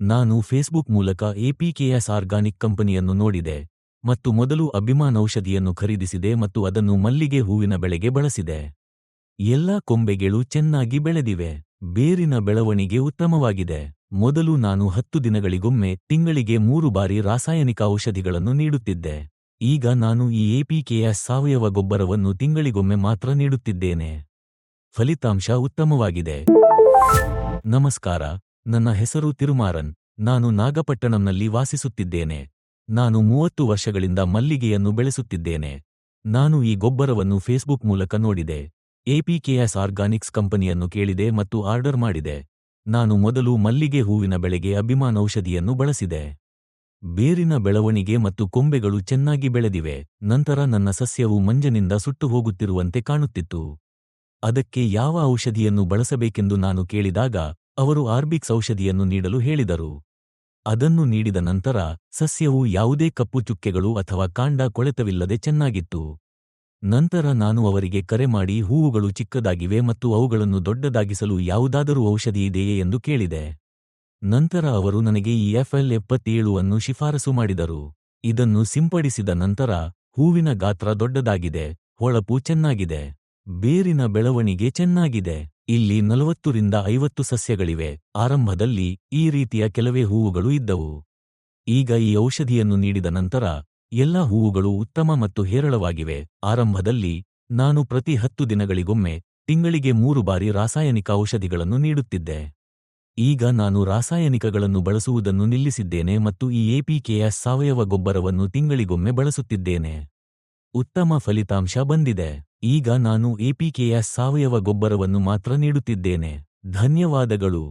ನಾನು ಫೇಸ್ಬುಕ್ ಮೂಲಕ ಎಪಿಕೆಎಸ್ ಆರ್ಗಾನಿಕ್ ಕಂಪನಿಯನ್ನು ನೋಡಿದೆ ಮತ್ತು ಮೊದಲು ಅಭಿಮಾನ್ ಔಷಧಿಯನ್ನು ಖರೀದಿಸಿದೆ ಮತ್ತು ಅದನ್ನು ಮಲ್ಲಿಗೆ ಹೂವಿನ ಬೆಳೆಗೆ ಬಳಸಿದೆ. ಎಲ್ಲಾ ಕೊಂಬೆಗಳು ಚೆನ್ನಾಗಿ ಬೆಳೆದಿವೆ. ಬೇರಿನ ಬೆಳವಣಿಗೆ ಉತ್ತಮವಾಗಿದೆ. ಮೊದಲು ನಾನು 10 ದಿನಗಳಿಗೊಮ್ಮೆ ತಿಂಗಳಿಗೆ 3 ಬಾರಿ ರಾಸಾಯನಿಕ ಔಷಧಿಗಳನ್ನು ನೀಡುತ್ತಿದ್ದೆ. ಈಗ ನಾನು ಈ ಎಪಿಕೆಎಸ್ ಸಾವಯವ ಗೊಬ್ಬರವನ್ನು ತಿಂಗಳಿಗೊಮ್ಮೆ ಮಾತ್ರ ನೀಡುತ್ತಿದ್ದೇನೆ. ಫಲಿತಾಂಶ ಉತ್ತಮವಾಗಿದೆ. ನಮಸ್ಕಾರ, ನನ್ನ ಹೆಸರು ತಿರುಮಾರನ್. ನಾನು ನಾಗಪಟ್ಟಣಂನಲ್ಲಿ ವಾಸಿಸುತ್ತಿದ್ದೇನೆ. ನಾನು 30 ವರ್ಷಗಳಿಂದ ಮಲ್ಲಿಗೆಯನ್ನು ಬೆಳೆಸುತ್ತಿದ್ದೇನೆ. ನಾನು ಈ ಗೊಬ್ಬರವನ್ನು ಫೇಸ್ಬುಕ್ ಮೂಲಕ ನೋಡಿದೆ. ಎಪಿಕೆಎಸ್ ಆರ್ಗಾನಿಕ್ಸ್ ಕಂಪನಿಯನ್ನು ಕೇಳಿದೆ ಮತ್ತು ಆರ್ಡರ್ ಮಾಡಿದೆ. ನಾನು ಮೊದಲು ಮಲ್ಲಿಗೆ ಹೂವಿನ ಬೆಳೆಗೆ ಅಭಿಮಾನ್ ಔಷಧಿಯನ್ನು ಬಳಸಿದೆ. ಬೇರಿನ ಬೆಳವಣಿಗೆ ಮತ್ತು ಕೊಂಬೆಗಳು ಚೆನ್ನಾಗಿ ಬೆಳೆದಿವೆ. ನಂತರ ನನ್ನ ಸಸ್ಯವು ಮಂಜನಿಂದ ಸುಟ್ಟು ಹೋಗುತ್ತಿರುವಂತೆ ಕಾಣುತ್ತಿತ್ತು. ಅದಕ್ಕೆ ಯಾವ ಔಷಧಿಯನ್ನು ಬಳಸಬೇಕೆಂದು ನಾನು ಕೇಳಿದಾಗ ಅವರು ಆರ್ಬಿಕ್ಸ್ ಔಷಧಿಯನ್ನು ನೀಡಲು ಹೇಳಿದರು. ಅದನ್ನು ನೀಡಿದ ನಂತರ ಸಸ್ಯವು ಯಾವುದೇ ಕಪ್ಪು ಚುಕ್ಕೆಗಳು ಅಥವಾ ಕಾಂಡ ಕೊಳೆತವಿಲ್ಲದೆ ಚೆನ್ನಾಗಿತ್ತು. ನಂತರ ನಾನು ಅವರಿಗೆ ಕರೆ ಮಾಡಿ ಹೂವುಗಳು ಚಿಕ್ಕದಾಗಿವೆ ಮತ್ತು ಅವುಗಳನ್ನು ದೊಡ್ಡದಾಗಿಸಲು ಯಾವುದಾದರೂ ಔಷಧಿ ಇದೆಯೇ ಎಂದು ಕೇಳಿದೆ. ನಂತರ ಅವರು ನನಗೆ ಈ FL77 ಅನ್ನು ಶಿಫಾರಸು ಮಾಡಿದರು. ಇದನ್ನು ಸಿಂಪಡಿಸಿದ ನಂತರ ಹೂವಿನ ಗಾತ್ರ ದೊಡ್ಡದಾಗಿದೆ, ಹೊಳಪು ಚೆನ್ನಾಗಿದೆ, ಬೇರಿನ ಬೆಳವಣಿಗೆ ಚೆನ್ನಾಗಿದೆ. ಇಲ್ಲಿ 40 ರಿಂದ 50 ಸಸ್ಯಗಳಿವೆ. ಆರಂಭದಲ್ಲಿ ಈ ರೀತಿಯ ಕೆಲವೇ ಹೂವುಗಳು ಇದ್ದವು. ಈಗ ಈ ಔಷಧಿಯನ್ನು ನೀಡಿದ ನಂತರ ಎಲ್ಲಾ ಹೂವುಗಳು ಉತ್ತಮ ಮತ್ತು ಹೇರಳವಾಗಿವೆ. ಆರಂಭದಲ್ಲಿ ನಾನು ಪ್ರತಿ 10 ದಿನಗಳಿಗೊಮ್ಮೆ ತಿಂಗಳಿಗೆ 3 ಬಾರಿ ರಾಸಾಯನಿಕ ಔಷಧಿಗಳನ್ನು ನೀಡುತ್ತಿದ್ದೆ. ಈಗ ನಾನು ರಾಸಾಯನಿಕಗಳನ್ನು ಬಳಸುವುದನ್ನು ನಿಲ್ಲಿಸಿದ್ದೇನೆ ಮತ್ತು ಈ ಎಪಿಕೆಎಸ್ ಸಾವಯವ ಗೊಬ್ಬರವನ್ನು ತಿಂಗಳಿಗೊಮ್ಮೆ ಬಳಸುತ್ತಿದ್ದೇನೆ. ಉತ್ತಮ ಫಲಿತಾಂಶ ಬಂದಿದೆ. ಈಗ ನಾನು ಎಪಿಕೆಎಸ್ ಸಾವಯವ ಗೊಬ್ಬರವನ್ನು ಮಾತ್ರ ನೀಡುತ್ತಿದ್ದೇನೆ. ಧನ್ಯವಾದಗಳು.